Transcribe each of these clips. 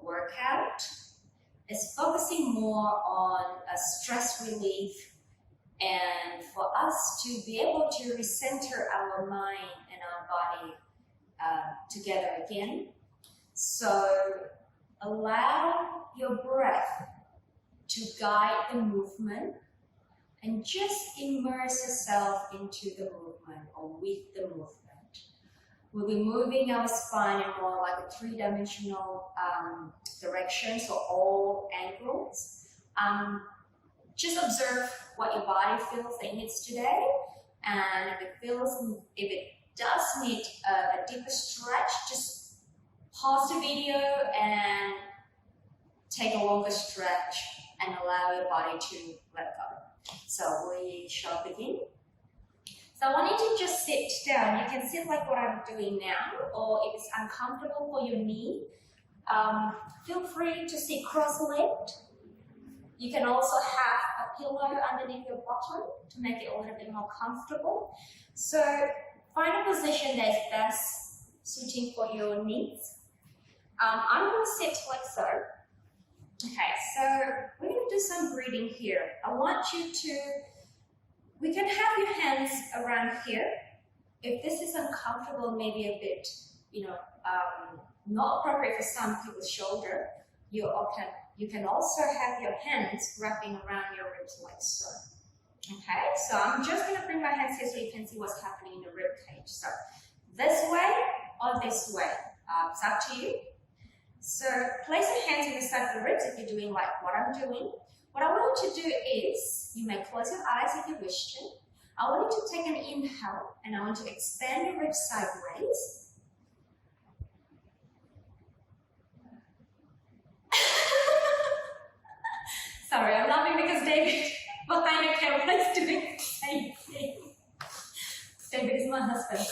workout. It's focusing more on a stress relief and for us to be able to recenter our mind and our body together again. So allow your breath to guide the movement and just immerse yourself into the movement or with the movement. We'll be moving our spine in more like a three-dimensional direction, so all angles. Just observe what your body feels that it needs today, and if it does need a deeper stretch, just pause the video and take a longer stretch and allow your body to let go. So we shall begin. So I want you to just sit down. You can sit like what I'm doing now, or if it's uncomfortable for your knee, feel free to sit cross-legged. You can also have a pillow underneath your bottom to make it a little bit more comfortable. So find a position that is best suiting for your needs. I'm going to sit like so. Okay, so we're going to do some breathing here. I want you to, we can have your hands around here. If this is uncomfortable, maybe a bit, not appropriate for some people's shoulder, you can also have your hands wrapping around your ribs like so. Okay, so I'm just going to bring my hands here so you can see what's happening in the rib cage. So this way or this way, it's up to you. So place your hands on the side of the ribs if you're doing like what I'm doing. What I want you to do is, you may close your eyes if you wish to. I want you to take an inhale and I want to expand your ribs sideways. Sorry, I'm laughing because David behind the camera is doing the same thing. David is my husband.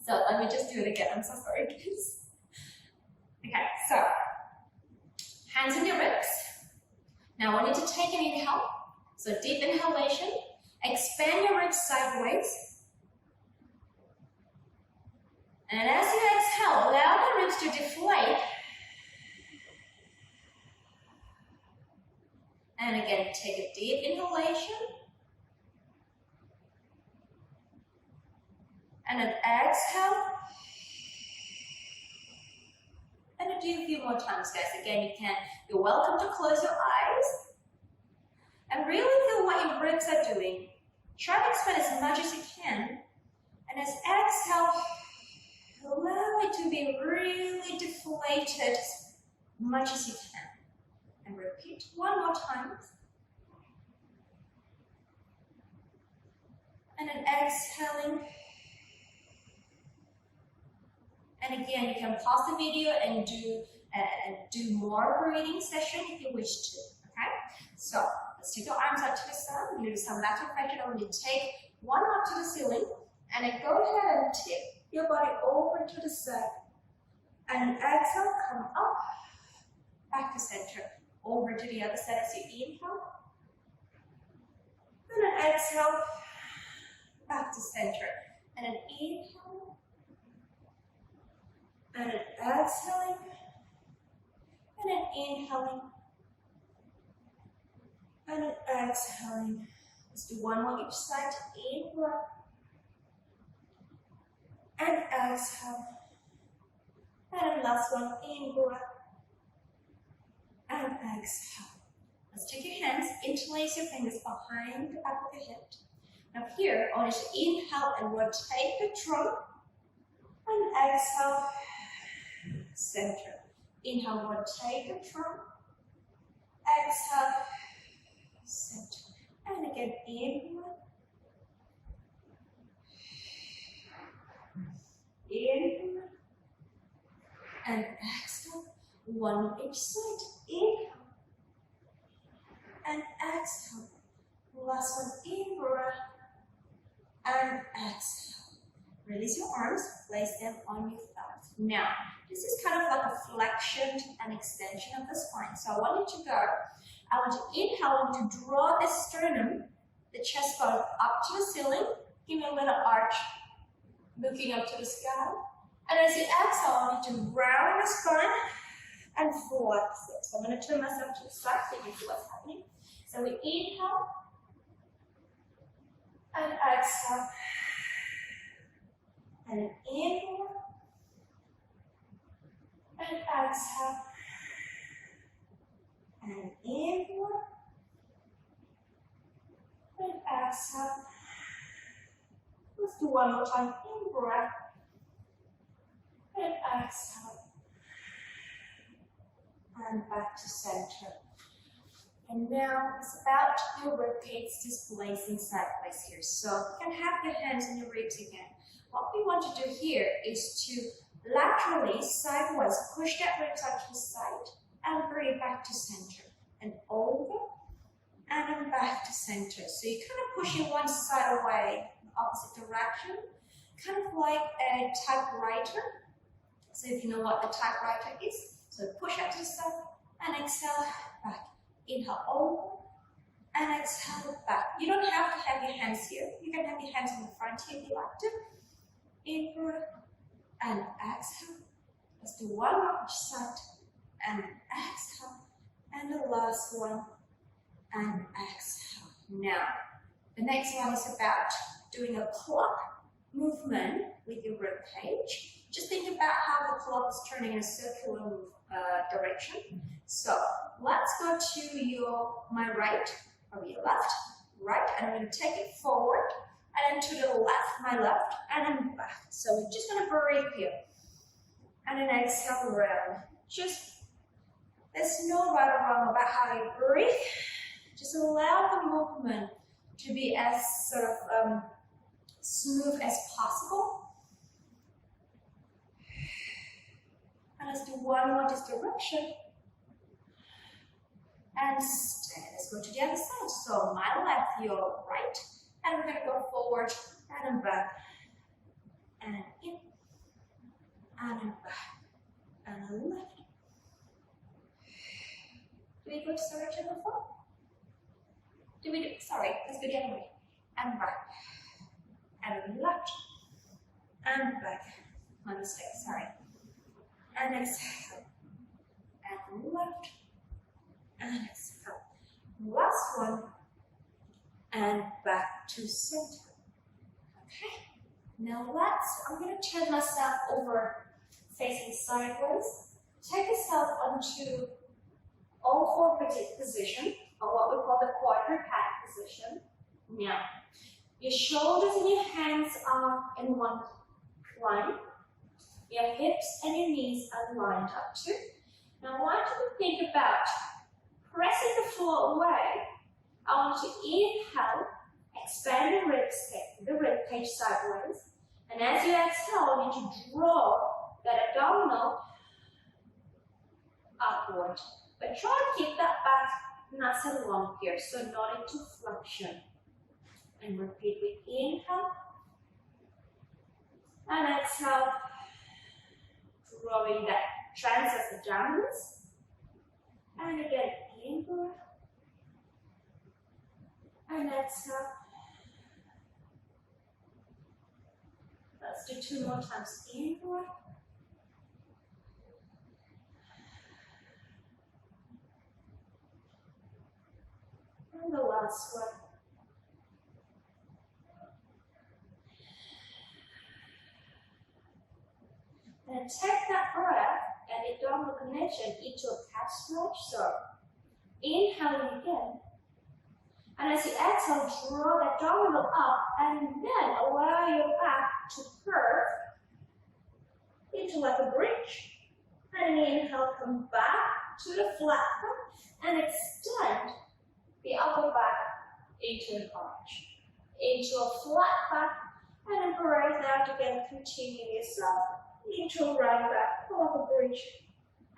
So let me just do it again. I'm so sorry, guys. Okay, so hands on your ribs. Now I want you to take an inhale. So deep inhalation. Expand your ribs sideways. And as you exhale, allow the ribs to deflate. And again, take a deep inhalation. And an exhale. And do a few more times, guys. Again, you're welcome to close your eyes. And really feel what your ribs are doing. Try to expand as much as you can. And as exhale, allow it to be really deflated as much as you can. And repeat one more time. And then exhaling. And again, you can pause the video and do more breathing session if you wish to. Okay? So let's take your arms out to the side. We're going to do some lateral flexion. I want you to take one up to the ceiling and then go ahead and tip your body over to the side. And exhale, come up, back to center. Over to the other side as you inhale. And then exhale, back to center. And then inhale. And then exhaling. And then inhaling. And then exhaling. Let's do one more each side. Inhale. And exhale. And then last one. Inhale. And exhale. Let's take your hands, interlace your fingers behind the back of the head. Now here, I want you to inhale and rotate the trunk. And exhale, center. Inhale, rotate the trunk. Exhale, center. And again, inhale. Inhale. And exhale. One on each side. Inhale. And exhale. Last one, inhale. And exhale. Release your arms, place them on your thighs. Now, this is kind of like a flexion and extension of the spine. So I want you to go, I want you to inhale, I want you to draw the sternum, the chest bone up to the ceiling. Give me a little arch, looking up to the sky. And as you exhale, I want you to round the spine and flex it. So I'm going to turn myself to the side so you can see what's happening. So we inhale and exhale, and inhale and exhale, and inhale and exhale. Let's do one more time. In breath and exhale, and back to center. And now it's about your rib cage displacing sideways here. So you can have your hands on your ribs again. What we want to do here is to laterally, sideways, push that ribs out to the side and bring it back to center. And over and then back to center. So you're kind of pushing one side away in the opposite direction, kind of like a typewriter. So if you know what the typewriter is, so push out to the side and exhale back. Inhale over and exhale back. You don't have to have your hands here. You can have your hands in the front here if you like to. In and exhale. Let's do one more each side and exhale. And the last one and exhale. Now, the next one is about doing a clock movement with your rib cage. Just think about how the clock is turning in a circular direction. So let's go to my right or your left, right, and I'm going to take it forward, and then to the left, my left, and then back. So we're just going to breathe here, and then exhale around. There's no right or wrong about how you breathe. Just allow the movement to be as sort of smooth as possible. And let's do one more this direction. And stay. Let's go to the other side. So my left, your right. And we're going to go forward and then back. And in. And then back. And then left. Do we go to the direction before? Sorry, let's go the other way. And back. And then left. And back. My mistake, sorry. And exhale. And left. And exhale. Last one. And back to center. Okay. Now I'm going to turn myself over facing sideways. Take yourself onto all four position, or what we call the quadruped position. Now, your shoulders and your hands are in one line. Your hips and your knees are lined up too. Now I want you to think about pressing the floor away. I want you to inhale, expand the rib cage sideways. And as you exhale, I want you to draw that abdominal upward. But try to keep that back nice and long here, so not into flexion. And repeat with inhale and exhale, drawing that transverse abdominis. And again, inhale and exhale. Let's do two more times. Inhale and the last one. And take that breath and abdominal connection into a calf stretch. So inhaling again. And as you exhale, draw the abdominal up and then allow your back to curve into like a bridge. And inhale, come back to the flat back and extend the upper back into an arch. Into a flat back and then breathe out again, continue yourself. Into a round back, like a bridge,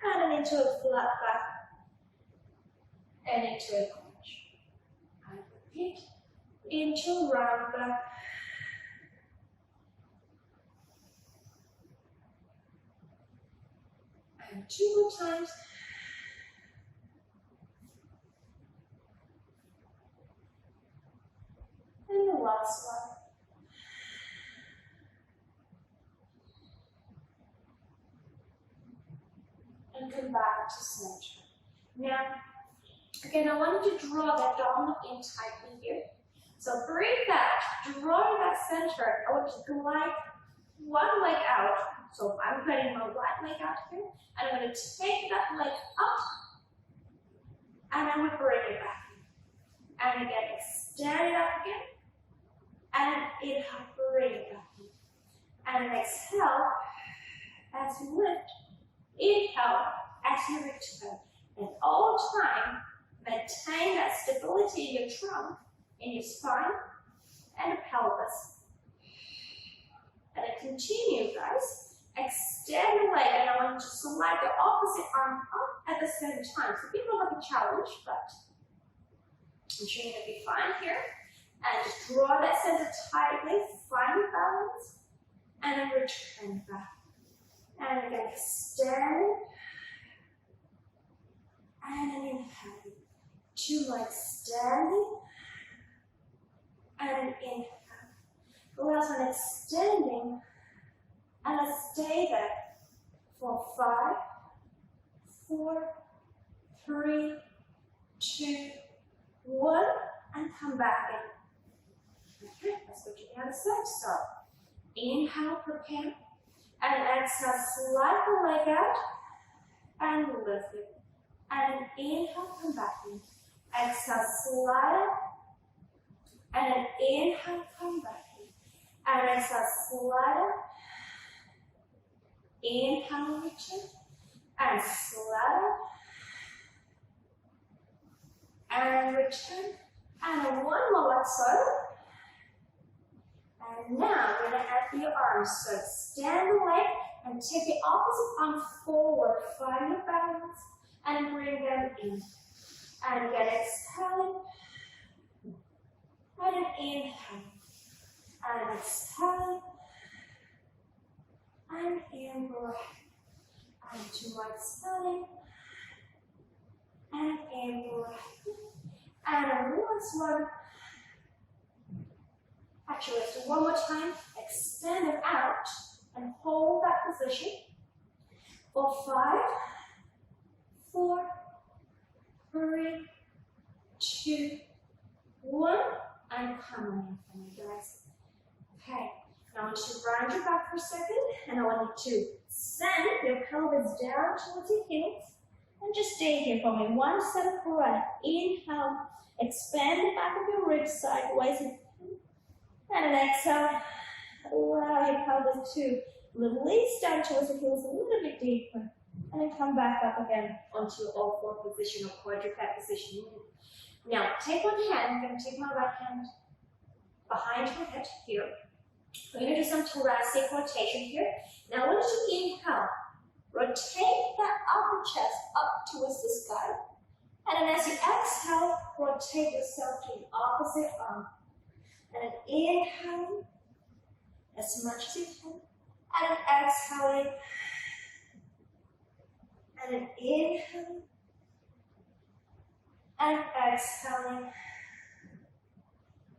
and then into a flat back, and into a crunch. And repeat, into a round back, and two more times. And the last one. And come back to center. Now, again, I want you to draw the abdominal in tightly here. So breathe back, draw that center. I want you to glide one leg out. So I'm putting my right leg out here, and I'm going to take that leg up, and I'm going to bring it back. And again, extend it up again, and inhale, bring it back in. And exhale as you lift. Inhale as you return. And all the time, maintain that stability in your trunk, in your spine, and the pelvis. And then continue, guys. Extend the leg, and I want you to slide the opposite arm up at the same time. So be more like a challenge, but I'm sure you're going to be fine here. And just draw that center tightly, find your balance, and then return back. And again, extend. And then inhale. 2 legs standing. And then inhale. The last one extending. And let's stay there for 5, 4, 3, 2, 1, and come back in. Okay, let's go to the other side. So, inhale, prepare, and exhale, slide the leg out, and lift it. And inhale, come back in. Exhale, slide up, and inhale, come back in. And exhale, slide up, inhale, return, and slide up, and return, and one more like so. And now we're going to add your arms. So extend the leg and take the opposite arm forward. Find your balance and bring them in. And again, exhaling. And then inhale. And exhaling. And in breath. And 2 more exhaling. And in breath. And a last one. Actually, let's do one more time. Extend it out and hold that position for 5, 4, 3, 2, 1, and come on in for me, guys. Okay, now I want you to round your back for a second, and I want you to send your pelvis down towards your heels, and just stay here for me. 1 set of breath. Inhale, expand the back of your ribs sideways. And then exhale, allow your pelvis to release down towards the heels a little bit deeper. And then come back up again onto your all-4 position or quadruped position. Now, take one hand. I'm going to take my right hand behind your head here. We're going to do some thoracic rotation here. Now, I want you to inhale. Rotate that upper chest up towards the sky. And then as you exhale, rotate yourself to the opposite arm. And then inhaling as much as you can. And then exhaling. And then inhaling. And exhaling.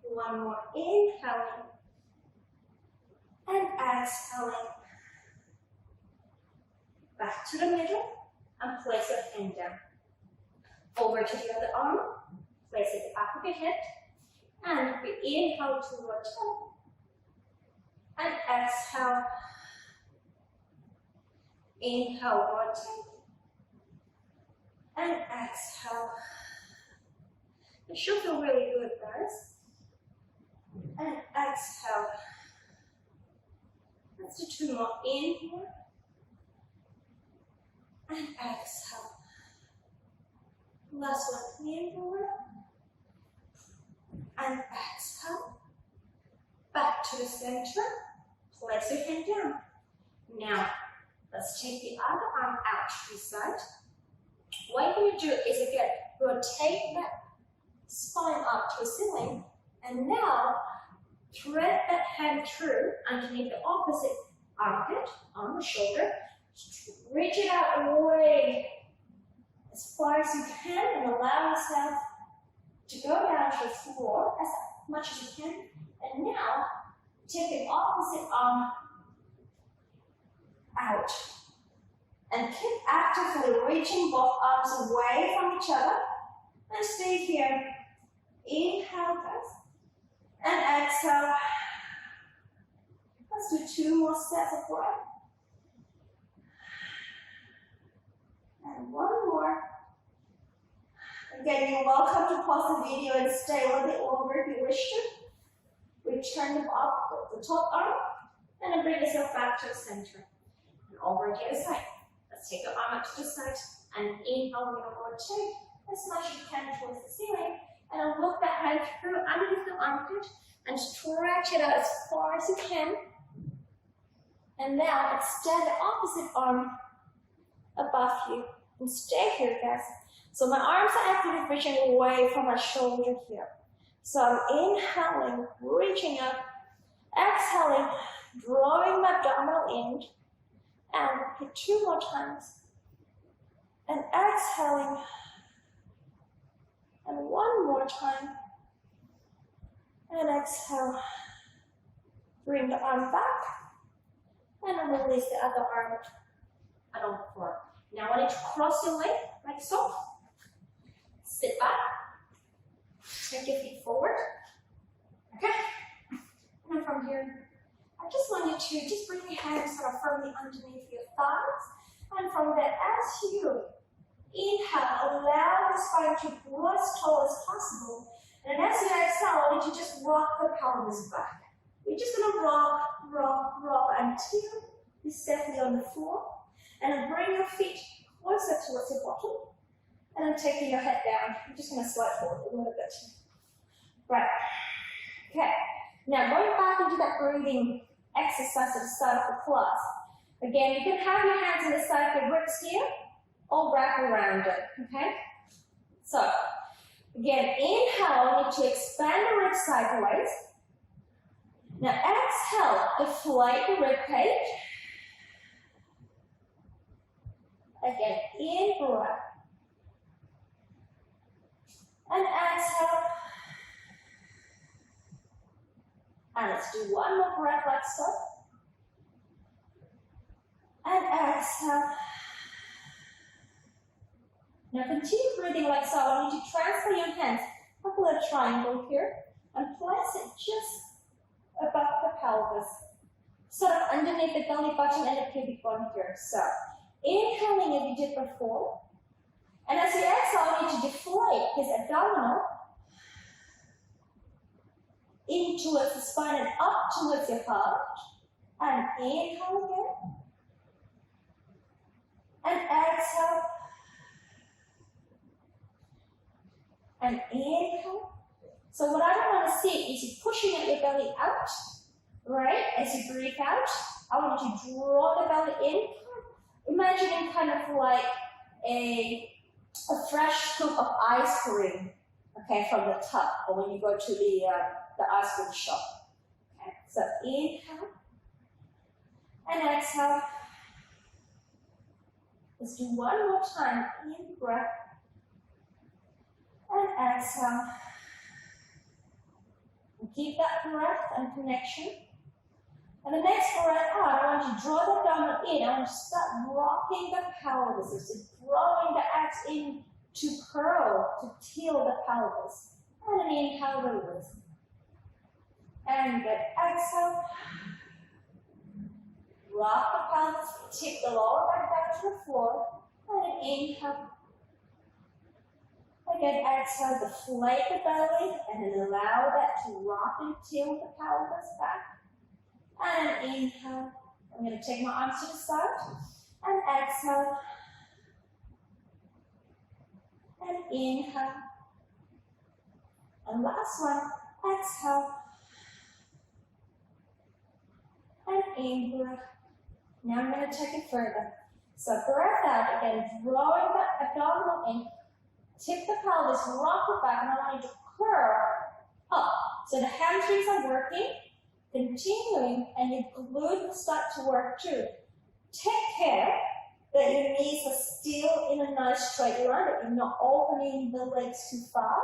One more. Inhaling. And exhaling. Back to the middle. And place your hand down. Over to the other arm. Place it at the back of your head. And we inhale to rotate. And exhale. Inhale, rotate. And exhale. It should feel really good, guys. And exhale. Let's do 2 more. Inhale. And exhale. Last one. Inhale. And exhale. Back to the center. Place your hand down. Now, let's take the other arm out to the side. What you're going to do is again, rotate that spine up to the ceiling. And now, thread that hand through underneath the opposite armpit, on the shoulder. Reach it out away as far as you can and allow yourself to go down to the floor as much as you can. And now, take the opposite arm out. And keep actively reaching both arms away from each other. And stay here. Inhale, guys. And exhale. Let's do 2 more sets of breath. And 1 more. Again, you're welcome to pause the video and stay a little bit longer if you wish to. Return them up with the top arm. And then bring yourself back to the center. And over to the other side. Let's take the arm up to the side. And inhale, we're going to rotate as much as you can towards the ceiling. And then look that hand through underneath the armpit. And stretch it out as far as you can. And now extend the opposite arm above you. And stay here, guys. So my arms are actively reaching away from my shoulder here. So I'm inhaling, reaching up. Exhaling, drawing my abdominal in. And repeat 2 more times. And exhaling. And 1 more time. And exhale. Bring the arm back. And then release the other arm out on the floor. Now I want you to cross your leg like so. Sit back. Take your feet forward. Okay? And then from here, I just want you to just bring your hands sort of firmly underneath your thighs. And from there, as you inhale, allow the spine to grow as tall as possible. And as you exhale, I want you to just rock the pelvis back. You're just going to rock, rock, rock until you're safely on the floor. And then bring your feet closer towards your bottom. And then taking your head down. I'm just going to slide forward a little bit. Right. Okay. Now going back into that breathing exercise at the start of the class. Again, you can have your hands on the side of your ribs here or wrap around it. Okay? So, again, inhale, I need to expand the ribs sideways. Now exhale, deflate the rib cage. Again, in breath. And exhale. And let's do 1 more breath like so. And exhale. Now continue breathing like so. I want you to transfer your hands like a little triangle here and place it just above the pelvis, sort of underneath the belly button and the pubic bone here. So, inhaling as you did before, and as you exhale, I need to deflate his abdominal in towards the spine and up towards your heart. And inhale again, and exhale, and inhale. So what I don't want to see is you pushing at your belly out, right? As you breathe out, I want you to draw the belly in. Imagining kind of like a fresh scoop of ice cream, okay, from the tub, or when you go to the ice cream shop. Okay, so inhale and exhale. Let's do 1 more time. In breath and exhale. And keep that breath and connection. And the next breath out, I want you to draw the abdomen in. I want you to start rocking the pelvis. So drawing the abs in to curl, to tilt the pelvis. And then inhale, release. And good. Exhale. Rock the pelvis, tip the lower back down to the floor. And then inhale. Again, exhale, deflate the belly, and then allow that to rock and tilt the pelvis back. And inhale. I'm going to take my arms to the side. And exhale. And inhale. And last one. Exhale. And inhale. Now I'm going to take it further. So breath out again, drawing the abdominal in. Tip the pelvis, rock it back, and I want you to curl up. So the hamstrings are working, continuing, and your glutes will start to work too. Take care that your knees are still in a nice straight line, that you're not opening the legs too far,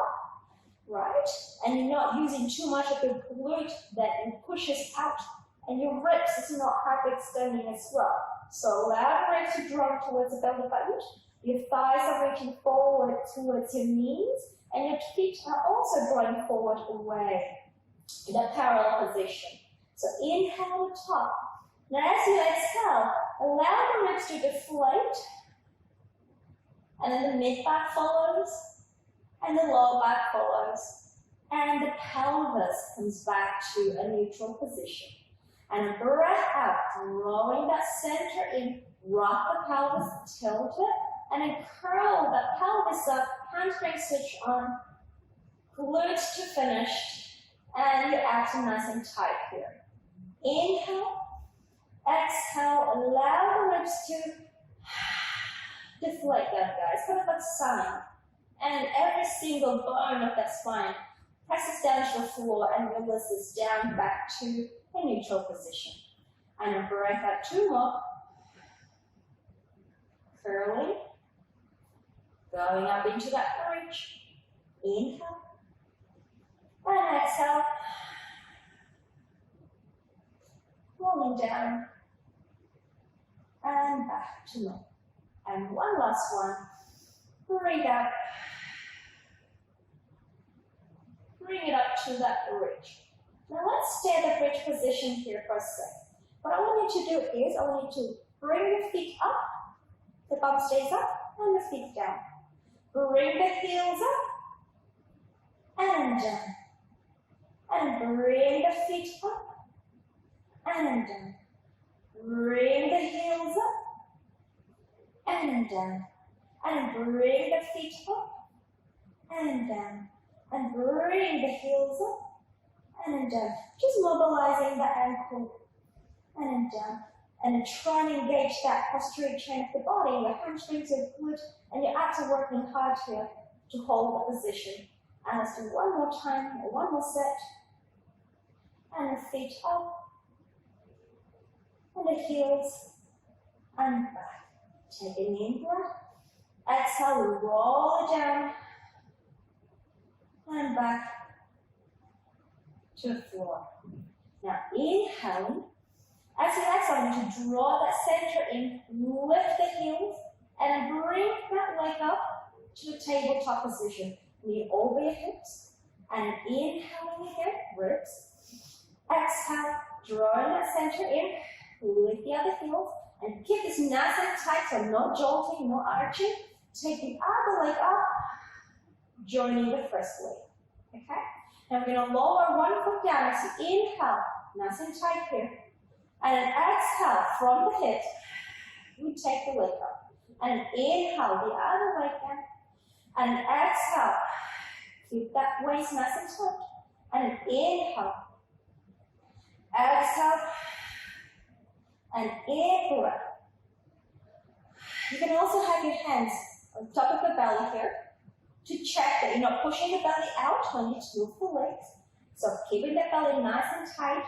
right? And you're not using too much of your glute that it pushes out, and your ribs is not hyperextending as well. So allow the ribs to draw towards the belly button. Your thighs are reaching forward towards your knees, and your feet are also drawing forward away in a parallel position. So inhale to top. Now as you exhale, allow the ribs to deflate, and then the mid back follows, and the lower back follows, and the pelvis comes back to a neutral position. And breath out, drawing that center in, rock the pelvis, tilt it, and then curl the pelvis up, hamstring switch on, glutes to finished, and you're acting nice and tight here. Inhale, exhale, allow the ribs to deflate that, guys, kind of like sign. And every single bone of that spine presses down to the floor and releases down back to a neutral position. And breath out 2 more. Curling. Going up into that bridge. Inhale. And exhale. Rolling down. And back to normal. And one last one. Breathe out. Bring it up to that bridge. Now let's stay at the bridge position here for a second. What I want you to do is, I want you to bring the feet up, the bum stays up, and the feet down. Bring the heels up, and down. And bring the feet up, and down. Bring the heels up, and down. And bring the feet up, and down. And bring the heels up, and down. Just mobilizing the ankle, and down. And try and engage that posterior chain of the body. Your hamstrings are good, and your abs are working hard here to hold the position. And let's do one more time, one more set. And the feet up, and the heels, and back. Take an in breath. Exhale, roll it down. And back to the floor. Now inhaling. As you exhale, you draw that center in, lift the heels, and bring that leg up to the tabletop position. Knee over your hips, and inhaling again, ribs. Exhale, drawing that center in, lift the other heels, and keep this nice and tight, so no jolting, no arching. Take the other leg up, joining the first leg. Okay? Now we're going to lower one foot down as you inhale, nice and tight here. And then exhale from the hips, we take the leg up. And inhale the other leg down. And exhale, keep that waist nice and tight. And inhale. Exhale. And in breath. You can also have your hands on top of the belly here to check that you're not pushing the belly out when you move the legs. So keeping the belly nice and tight.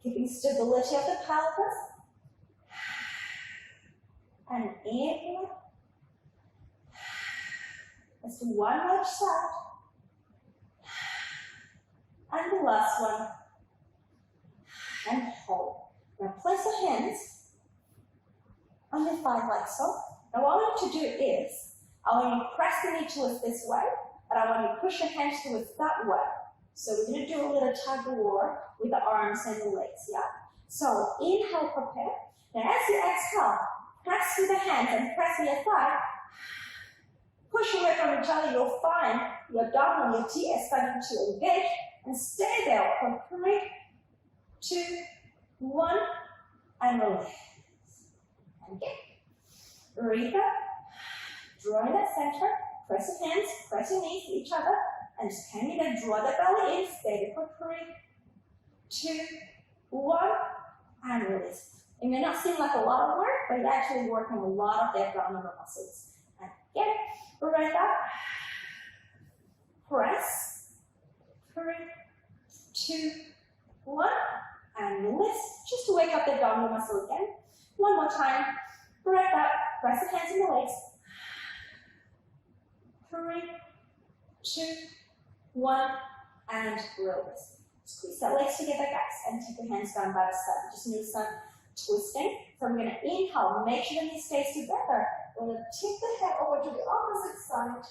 Keeping stability of the pelvis. And in breath. Let's do one more side. And the last one. And hold. Now place your hands on your thigh like so. Now what I want you to do is, I want you to press the knee towards this way, and I want you to push your hands towards that way. So we're going to do a little tug of war with the arms and the legs, yeah? So inhale, prepare. Now as you exhale, press with the hands and press with your thigh. Push away from each other, you'll find your abdominal, your TS starting to engage, and stay there for 3, 2, 1, and release. Okay. Breathe up, drawing that center, press your hands, press your knees to each other, and just hang it and draw the belly in, stay there for 3, 2, 1, and release. It may not seem like a lot of work, but you're actually working a lot of the abdominal muscles. And again, breath up, press, 3, 2, 1, and release, just to wake up the abdominal muscle again. One more time, breath up, press the hands in the legs. 3, 2, 1, and release. Squeeze the legs together, guys, and take your hands down by the side. Just need some twisting. So I'm going to inhale, make sure the knee stays together. We're going to tip the head over to the opposite side.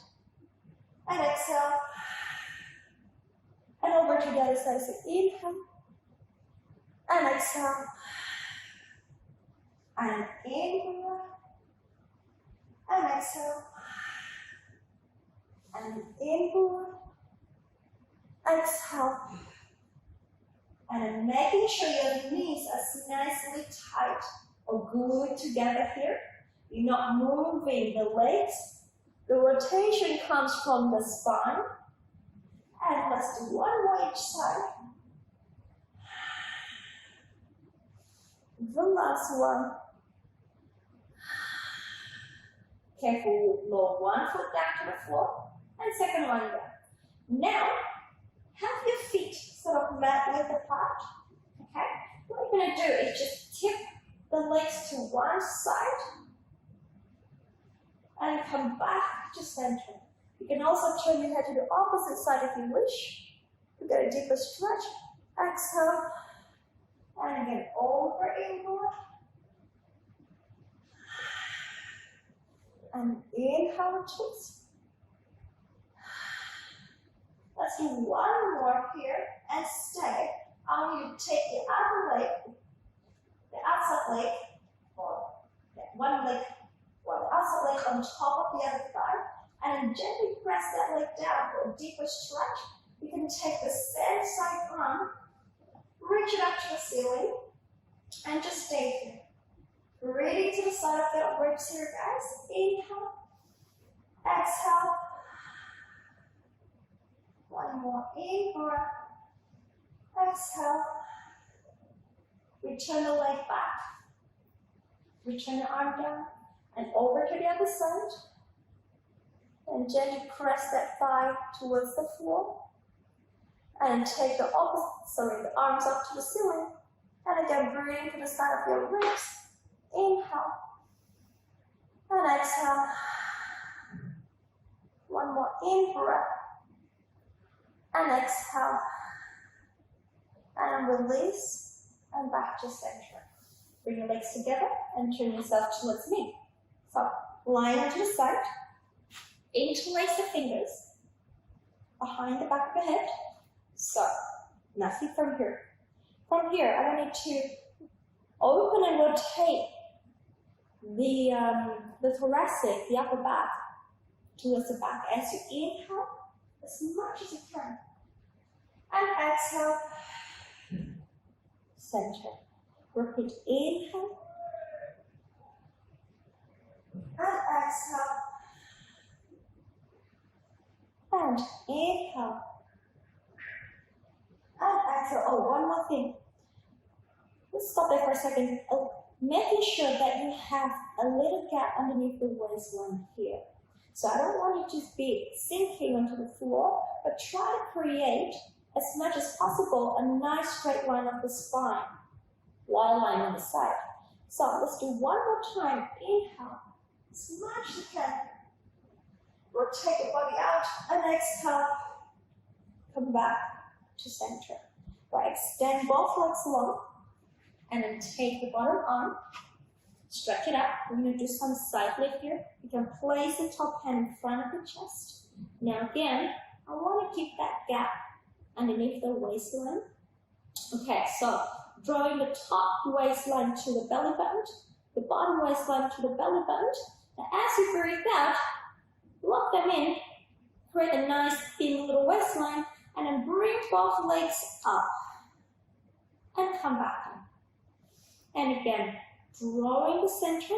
And exhale. And over to the other side. So inhale. And exhale. And inhale. And exhale. And inhale. Exhale. And then making sure your knees are nicely tight or glued together here. You're not moving the legs. The rotation comes from the spine. And let's do one more each side. The last one. Careful, lower one foot down to the floor. And second one down. Now, have your feet sort of mat width apart. Okay? What you're going to do is just tip the legs to one side and come back to center. You can also turn your head to the opposite side if you wish. You get a deeper stretch. Exhale. And again, over, inward. And inhale, twist. Let's do one more here and stay. You take the other leg, the outside leg, or one leg, or the outside leg on top of the other thigh, and gently press that leg down for a deeper stretch. You can take the same side arm, reach it up to the ceiling, and just stay here. Breathing to the side of the ribs here, guys. Inhale, exhale. One more in breath. Exhale. Return the leg back. Return the arm down and over to the other side. And gently press that thigh towards the floor. And take the the arms up to the ceiling. And again, breathe to the side of your ribs. Inhale. And exhale. One more in breath. And exhale. And release. And back to center. Bring your legs together and turn yourself towards me. So, line onto the side. Interlace the fingers behind the back of the head. So, nothing from here. From here, I want you to open and rotate the thoracic, the upper back, towards the back. As you inhale, as much as you can. And exhale, center. Repeat, inhale. And exhale. And inhale. And exhale. Oh, one more thing. Let's stop there for a second. Making sure that you have a little gap underneath the waistline here. So I don't want you to be sinking onto the floor, but try to create, as much as possible, a nice straight line of the spine while lying on the side. So let's do one more time. Inhale, as much as you can. Rotate the body out, and exhale. Come back to center. Right, extend both legs long, and then take the bottom arm, stretch it out. We're going to do some side lift here. You can place the top hand in front of the chest. Now again, I want to keep that gap underneath the waistline. Okay, so drawing the top waistline to the belly button, the bottom waistline to the belly button. And as you breathe out, lock them in, create a nice thin little waistline, and then bring both legs up and come back in. And again, drawing the center,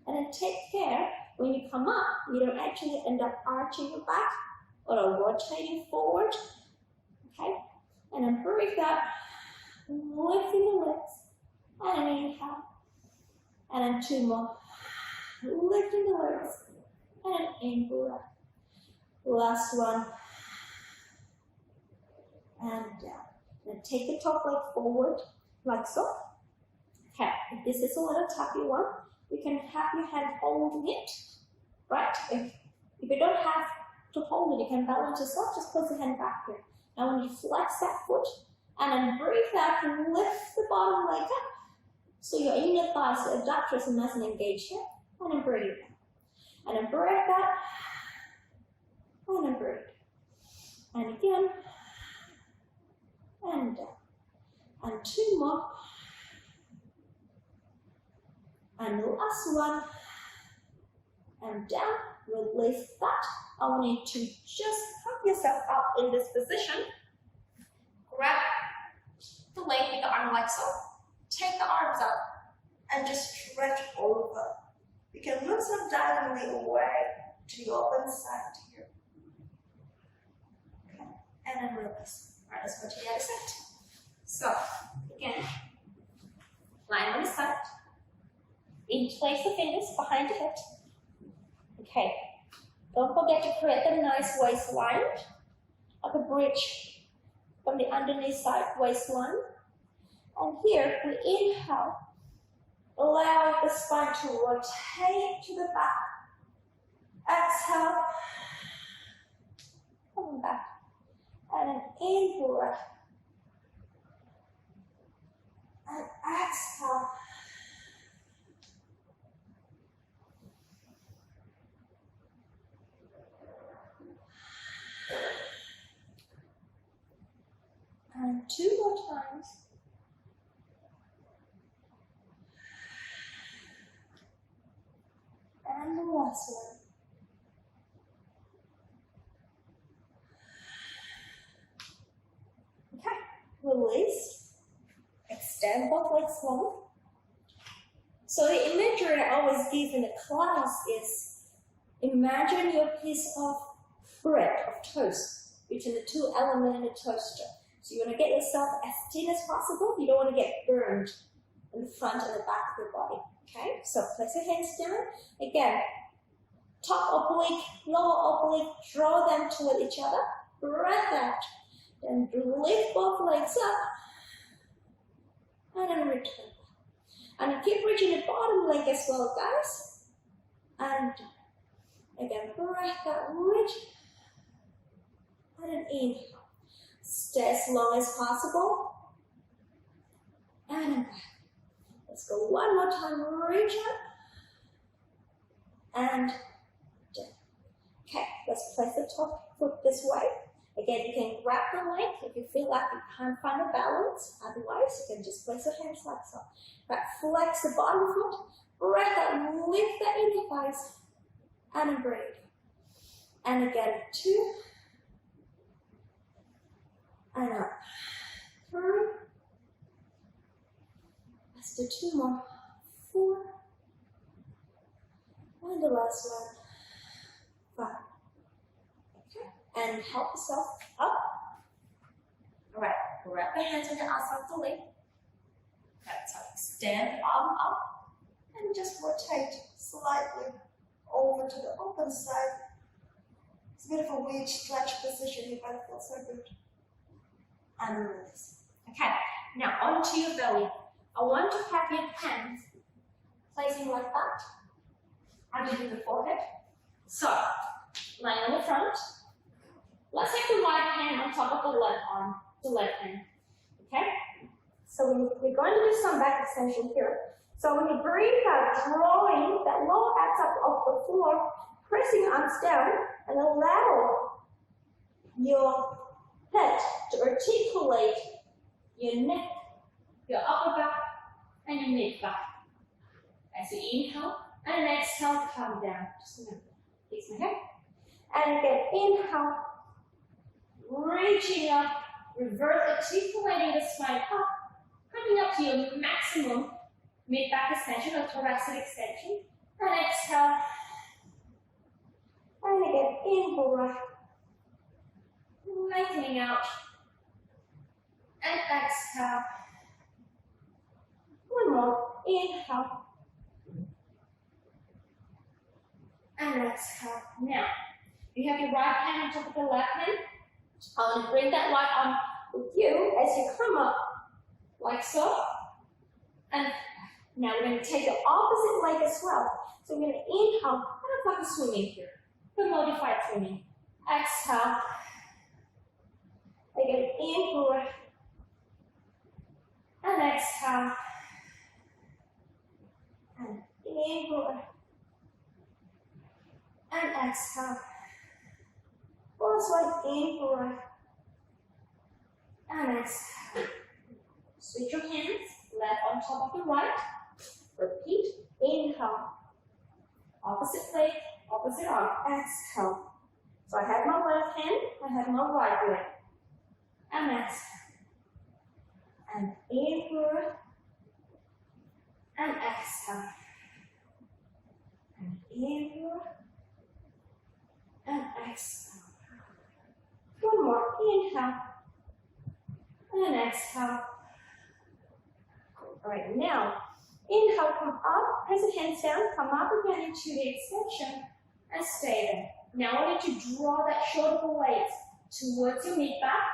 and then take care when you come up, you don't actually end up arching your back or rotating forward. Okay, and then breathe out, lifting the legs, and then inhale, and then two more, lifting the legs, and then in breath. Last one, and down. Then take the top leg forward, like so. Okay, if this is a little tappy one, you can have your hand holding it, right? If you don't have to hold it, you can balance yourself, just put the hand back here. And when you flex that foot, and then breathe out and lift the bottom leg up. So your inner thighs, the adductors are nice and engaged here. And then breathe. And then breathe out. And then breathe. And again. And down. And 2 more. And the last one. And down. Release that. I want you to just prop yourself up in this position. Grab the leg with the arm like so. Take the arms up and just stretch over. You can look some diagonally away to the open side here. Okay. And then release. All right, let's go to the other side. So, again, lying on the side. Interlace the fingers behind the head. Okay. Don't forget to create a nice waistline, like a bridge from the underneath side waistline. And here we inhale, allow the spine to rotate to the back. Exhale, come back, and an in breath. And exhale. And 2 more times. And the last one. Okay, release. Extend both legs long. So the imagery I always give in the class is, imagine your piece of bread, of toast, between the 2 elements in the toaster. So you want to get yourself as thin as possible. You don't want to get burned in the front and the back of your body. Okay, so place your hands down. Again, top oblique, lower oblique, draw them toward each other. Breath out. Then lift both legs up. And then return. And keep reaching the bottom leg as well, guys. And again, breath out, reach. And then inhale. Stay as long as possible. And then back. Let's go one more time. Reach up. And down. Okay, let's place the top foot this way. Again, you can grab the leg if you feel like you can't find a balance. Otherwise, you can just place your hands like so. But flex the bottom foot. Breath out. Lift the inner thighs. And then breathe. And again, 2. And up. 3. Let's do 2 more. 4. And the last one. 5. Okay. And help yourself up. Alright, grab the hands on the outside of the leg. Okay, so extend the arm up. And just rotate slightly over to the open side. It's a bit of a weird stretch position here, but it feels so good. And release. Okay, now onto your belly. I want to have your hands placing like that underneath the forehead. So, lying on the front. Let's take the right hand on top of the left arm, the left hand. Okay? So we're going to do some back extension here. So when you breathe out, drawing that lower abs up off the floor, pressing arms down, and allow your head to articulate your neck, your upper back, and your mid back. As you inhale and exhale, come down. Just a minute. Please my head. And again, inhale, reaching up, reverse articulating the spine up, coming up to your maximum mid back extension or thoracic extension. And exhale. And again, in breath. Lengthening out. And exhale. One more. Inhale. And exhale. Now, you have your right hand on top of the left hand. I want to bring that right arm with you as you come up, like so. And now we're going to take the opposite leg as well. So we're going to inhale, kind of like a swimming here, but modified swimming. Exhale. Again, exhale. Last one, in for breath. And exhale. Switch your hands, left on top of the right. Repeat, inhale. Opposite leg, opposite arm, exhale. So I have my left hand, I have my right leg. And exhale. And in for breath. And exhale. And in for breath. And exhale. One more, inhale. And exhale. All right, now, inhale, come up, press the hands down, come up again into the extension, and stay there. Now I want you to draw that shoulder blades towards your mid-back,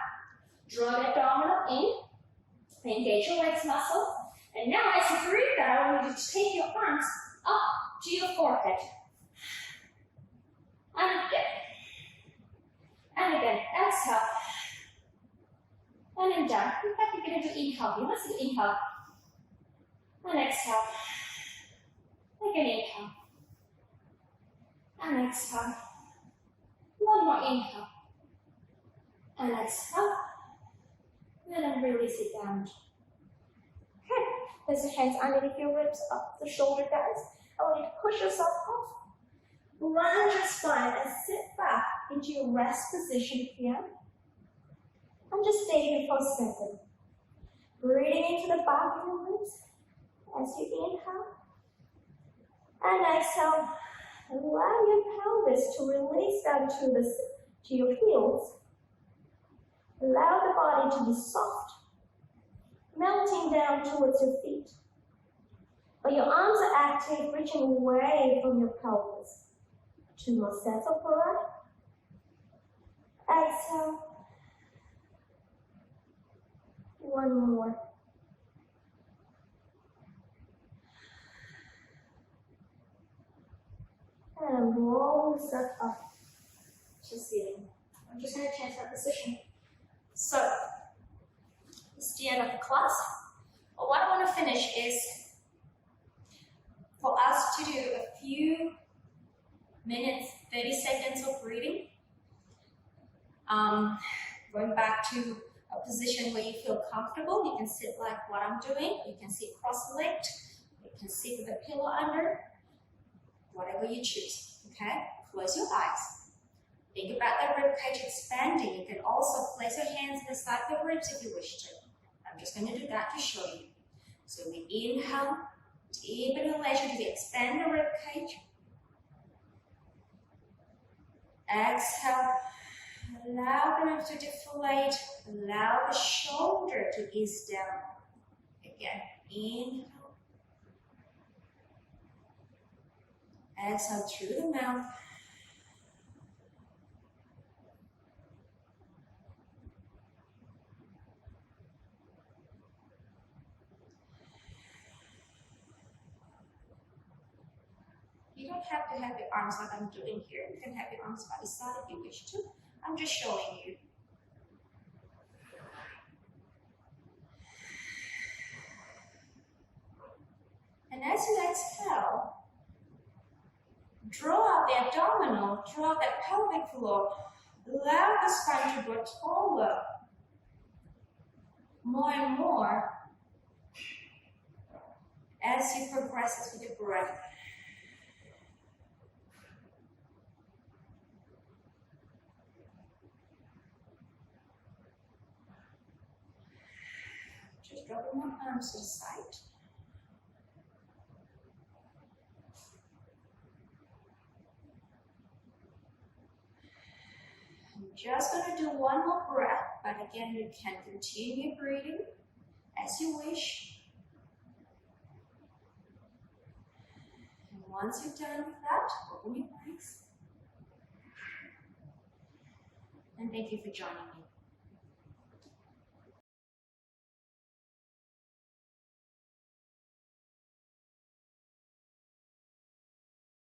draw the abdominal in, engage your legs muscle, and now as you breathe out, I want you to take your arms up to your forehead. And again. And again, exhale. And then down. In fact, you're going to do inhale. You must do inhale. And exhale. Again, inhale. And exhale. One more inhale. And exhale. And then release it down. Okay. Place your hands underneath your ribs, up the shoulder guys. I want you to push yourself off. Lunge your spine and sit back into your rest position here. And just stay here for a second. Breathing into the back of your ribs as you inhale. And exhale. Allow your pelvis to release down to your heels. Allow the body to be soft, melting down towards your feet. But your arms are active, reaching away from your pelvis. 2 more sets of breath. Exhale. 1 more. And roll yourself up to ceiling. I'm just going to change that position. So, it's the end of the class. But what I want to finish is for us to do a few minutes, 30 seconds of breathing. Going back to a position where you feel comfortable. You can sit like what I'm doing. You can sit cross-legged. You can sit with a pillow under. Whatever you choose, okay? Close your eyes. Think about the rib cage expanding. You can also place your hands beside the ribs if you wish to. I'm just going to do that to show you. So we inhale, deep inhalation to expand the rib cage. Exhale, allow the ribs to deflate. Allow the shoulder to ease down. Again, inhale. Exhale through the mouth. You don't have to have your arms like I'm doing here. You can have your arms by the side if you wish to. I'm just showing you. And as you exhale, draw out the abdominal, draw out that pelvic floor. Allow the spine to grow taller. More and more as you progress with your breath. Just dropping my arms to the side. I'm just going to do one more breath, but again, you can continue breathing as you wish. And once you're done with that, open your eyes. And thank you for joining me.